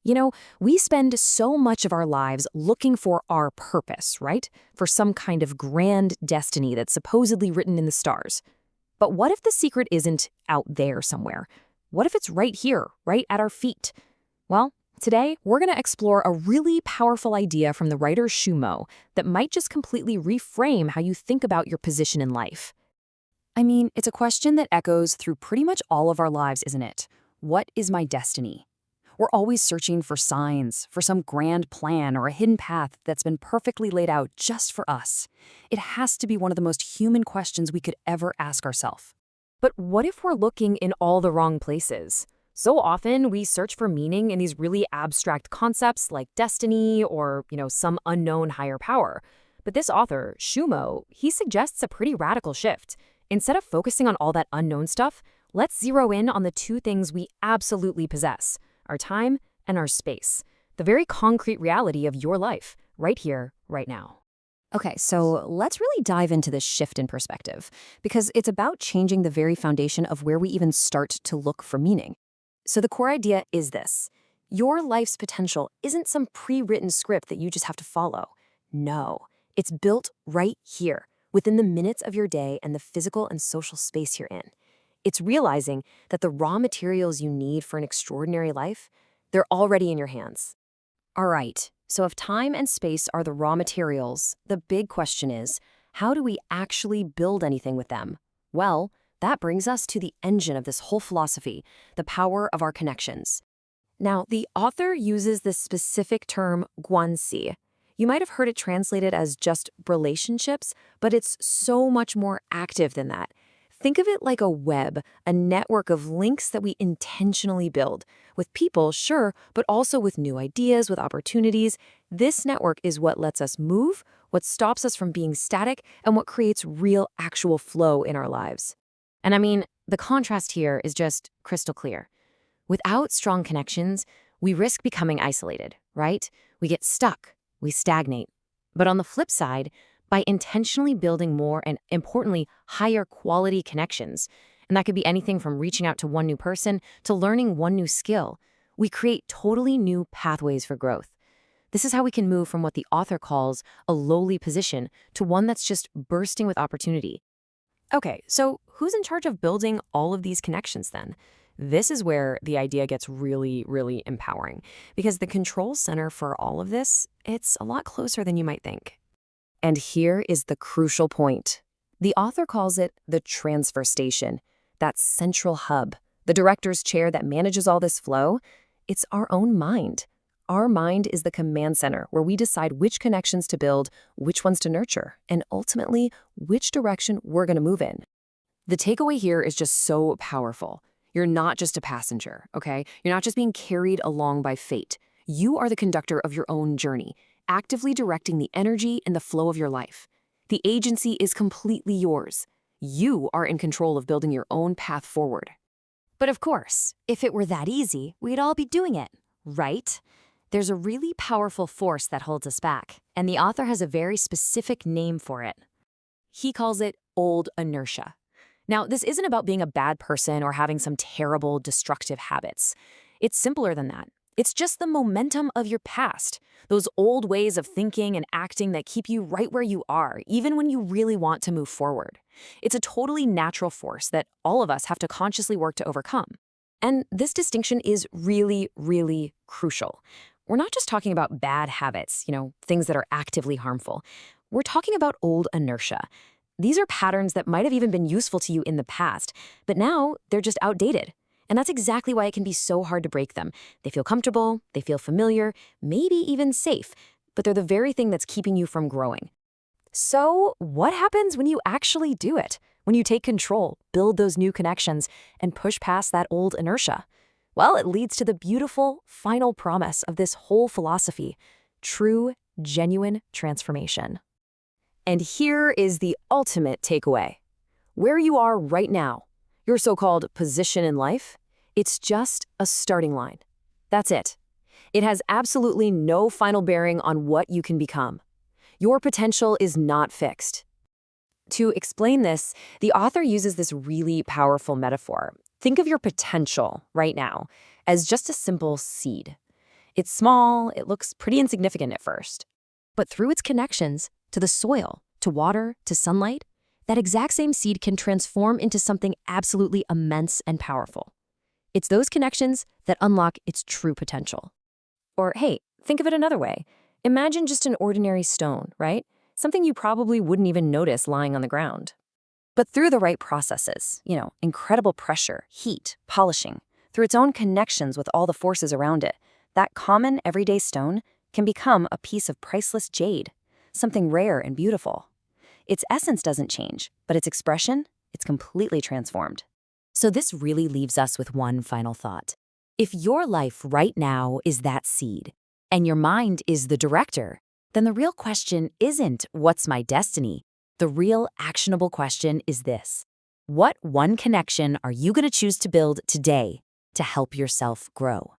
You know, we spend so much of our lives looking for our purpose, right? For some kind of grand destiny that's supposedly written in the stars. But what if the secret isn't out there somewhere? What if it's right here, right at our feet? Well, today we're going to explore a really powerful idea from the writer Shumo that might just completely reframe how you think about your position in life. I mean, it's a question that echoes through pretty much all of our lives, isn't it? What is my destiny? We're always searching for signs, for some grand plan or a hidden path that's been perfectly laid out just for us. It has to be one of the most human questions we could ever ask ourselves. But what if we're looking in all the wrong places? So often we search for meaning in these really abstract concepts like destiny or, some unknown higher power. But this author, Shumo, he suggests a pretty radical shift. Instead of focusing on all that unknown stuff, let's zero in on the two things we absolutely possess: our time and our space. The very concrete reality of your life, right here, right now. Okay, so let's really dive into this shift in perspective, because it's about changing the very foundation of where we even start to look for meaning. So the core idea is this: your life's potential isn't some pre-written script that you just have to follow. No, it's built right here, within the minutes of your day and the physical and social space you're in. It's realizing that the raw materials you need for an extraordinary life, they're already in your hands. All right, so if time and space are the raw materials, the big question is, how do we actually build anything with them? Well, that brings us to the engine of this whole philosophy, the power of our connections. Now, the author uses this specific term, guanxi. You might have heard it translated as just relationships, but it's so much more active than that. Think of it like a web, a network of links that we intentionally build. With people, sure, but also with new ideas, with opportunities. This network is what lets us move, what stops us from being static, and what creates real, actual flow in our lives. And I mean, the contrast here is just crystal clear. Without strong connections, we risk becoming isolated, right? We get stuck, we stagnate. But on the flip side, by intentionally building more and, importantly, higher quality connections, and that could be anything from reaching out to one new person to learning one new skill, we create totally new pathways for growth. This is how we can move from what the author calls a lowly position to one that's just bursting with opportunity. Okay, so who's in charge of building all of these connections then? This is where the idea gets really, really empowering, because the control center for all of this, it's a lot closer than you might think. And here is the crucial point. The author calls it the transfer station, that central hub, the director's chair that manages all this flow. It's our own mind. Our mind is the command center where we decide which connections to build, which ones to nurture, and ultimately, which direction we're going to move in. The takeaway here is just so powerful. You're not just a passenger, okay? You're not just being carried along by fate. You are the conductor of your own journey, actively directing the energy and the flow of your life. The agency is completely yours. You are in control of building your own path forward. But of course, if it were that easy, we'd all be doing it, right? There's a really powerful force that holds us back, and the author has a very specific name for it. He calls it old inertia. Now, this isn't about being a bad person or having some terrible, destructive habits. It's simpler than that. It's just the momentum of your past, those old ways of thinking and acting that keep you right where you are, even when you really want to move forward. It's a totally natural force that all of us have to consciously work to overcome. And this distinction is really, really crucial. We're not just talking about bad habits, things that are actively harmful. We're talking about old inertia. These are patterns that might have even been useful to you in the past, but now they're just outdated. And that's exactly why it can be so hard to break them. They feel comfortable, they feel familiar, maybe even safe, but they're the very thing that's keeping you from growing. So what happens when you actually do it? When you take control, build those new connections, and push past that old inertia? Well, it leads to the beautiful final promise of this whole philosophy: true, genuine transformation. And here is the ultimate takeaway. Where you are right now, your so-called position in life, it's just a starting line. That's it. It has absolutely no final bearing on what you can become. Your potential is not fixed. To explain this, the author uses this really powerful metaphor. Think of your potential right now as just a simple seed. It's small, it looks pretty insignificant at first. But through its connections to the soil, to water, to sunlight, that exact same seed can transform into something absolutely immense and powerful. It's those connections that unlock its true potential. Or hey, think of it another way. Imagine just an ordinary stone, right? Something you probably wouldn't even notice lying on the ground. But through the right processes, incredible pressure, heat, polishing, through its own connections with all the forces around it, that common everyday stone can become a piece of priceless jade, something rare and beautiful. Its essence doesn't change, but its expression, it's completely transformed. So this really leaves us with one final thought. If your life right now is that seed, and your mind is the director, then the real question isn't, what's my destiny? The real actionable question is this: what one connection are you going to choose to build today to help yourself grow?